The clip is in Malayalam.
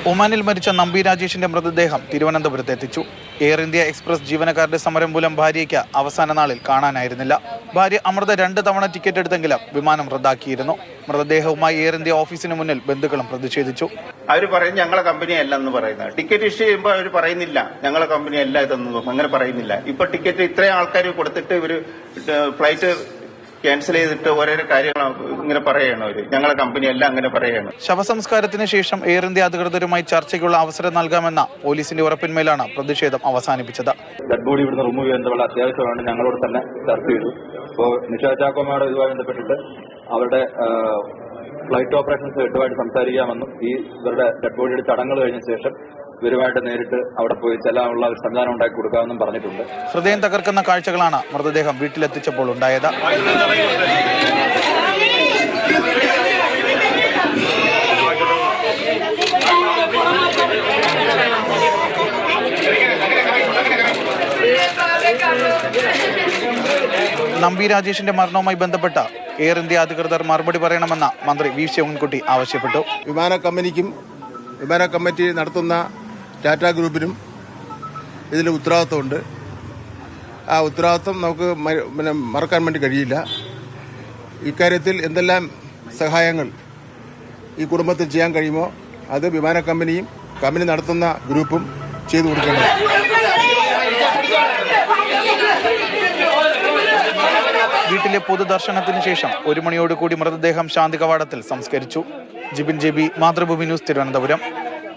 ഒമാനിൽ മരിച്ച നമ്പി രാജേഷിന്റെ മൃതദേഹം തിരുവനന്തപുരത്ത് എത്തിച്ചു. എയർ ഇന്ത്യ എക്സ്പ്രസ് ജീവനക്കാരുടെ സമരം മൂലം ഭാര്യയ്ക്ക് അവസാന നാളിൽ കാണാനായിരുന്നില്ല. ഭാര്യ അമൃത 2 തവണ ടിക്കറ്റ് എടുത്തെങ്കിലും വിമാനം റദ്ദാക്കിയിരുന്നു. മൃതദേഹവുമായി എയർ ഇന്ത്യ ഓഫീസിന് മുന്നിൽ ബന്ധുക്കളും പ്രതിഷേധിച്ചു. അവർ പറയും ഞങ്ങളെ കമ്പനി അല്ലെന്ന് പറയുന്നത്. ടിക്കറ്റ് ഇഷ്യൂ ചെയ്യുമ്പോൾ അവർ പറയുന്നില്ല ഞങ്ങളെ കമ്പനി അല്ല ഇതൊന്നും അങ്ങനെ പറയുന്നില്ല. ഇപ്പൊ ടിക്കറ്റ് ഇത്രയും ആൾക്കാർ കൊടുത്തിട്ട് ഇവര് ഫ്ലൈറ്റ് ക്യാൻസൽ ചെയ്തിട്ട് ഓരോരോ കാര്യങ്ങൾ ഇങ്ങനെ പറയണം. അവര് ഞങ്ങളെ കമ്പനി എല്ലാം അങ്ങനെ പറയണം. ശവസംസ്കാരത്തിന് ശേഷം എയർ ഇന്ത്യ അധികൃതരുമായി ചർച്ചയ്ക്കുള്ള അവസരം നൽകാമെന്ന പോലീസിന്റെ ഉറപ്പിന്മേലാണ് പ്രതിഷേധം അവസാനിപ്പിച്ചത്. ഡെഡ് ബോഡി ഇവിടുന്ന് റിമൂവ് ചെയ്യുന്നതുള്ള അത്യാവശ്യമാണ് ഞങ്ങളോട് തന്നെ ചർച്ച ചെയ്തു. ഇപ്പോൾ നിഷ ചാക്കോമാരുടെ ഇതുമായി ബന്ധപ്പെട്ടിട്ട് അവരുടെ ഫ്ലൈറ്റ് ഓപ്പറേഷൻസ് ഹെഡുമായിട്ട് സംസാരിക്കാമെന്നും ഇവരുടെ ഡെഡ് ബോഡിയുടെ ചടങ്ങുകൾ കഴിഞ്ഞ ശേഷം ഇവരുമായിട്ട് നേരിട്ട് അവിടെ പോയി ചെല്ലാനുള്ള ഒരു സംവിധാനം ഉണ്ടാക്കി കൊടുക്കാമെന്നും പറഞ്ഞിട്ടുണ്ട്. ഹൃദയം തകർക്കുന്ന കാഴ്ചകളാണ് മൃതദേഹം വീട്ടിലെത്തിച്ചപ്പോൾ ഉണ്ടായത്. നമ്പി രാജേഷിന്റെ മരണവുമായി ബന്ധപ്പെട്ട എയർ ഇന്ത്യ അധികൃതർ മറുപടി പറയണമെന്ന മന്ത്രി വി ശിവൻകുട്ടി ആവശ്യപ്പെട്ടു. വിമാന കമ്പനിക്കും വിമാന കമ്മിറ്റി നടത്തുന്ന ടാറ്റ ഗ്രൂപ്പിനും ഇതിൽ ഉത്തരവാദിത്വമുണ്ട്. ആ ഉത്തരവാദിത്വം നമുക്ക് മറക്കാൻ വേണ്ടി കഴിയില്ല. ഇക്കാര്യത്തിൽ എന്തെല്ലാം സഹായങ്ങൾ ഈ കുടുംബത്തിൽ ചെയ്യാൻ കഴിയുമോ അത് വിമാന കമ്പനിയും കമ്പനി നടത്തുന്ന ഗ്രൂപ്പും ചെയ്തു കൊടുക്കേണ്ടത്. വീട്ടിലെ പൊതുദർശനത്തിന് ശേഷം 1 മണിയോടുകൂടി മൃതദേഹം ശാന്തി കവാടത്തിൽ സംസ്കരിച്ചു. ജിബിൻ ജെബി, മാതൃഭൂമി ന്യൂസ്, തിരുവനന്തപുരം.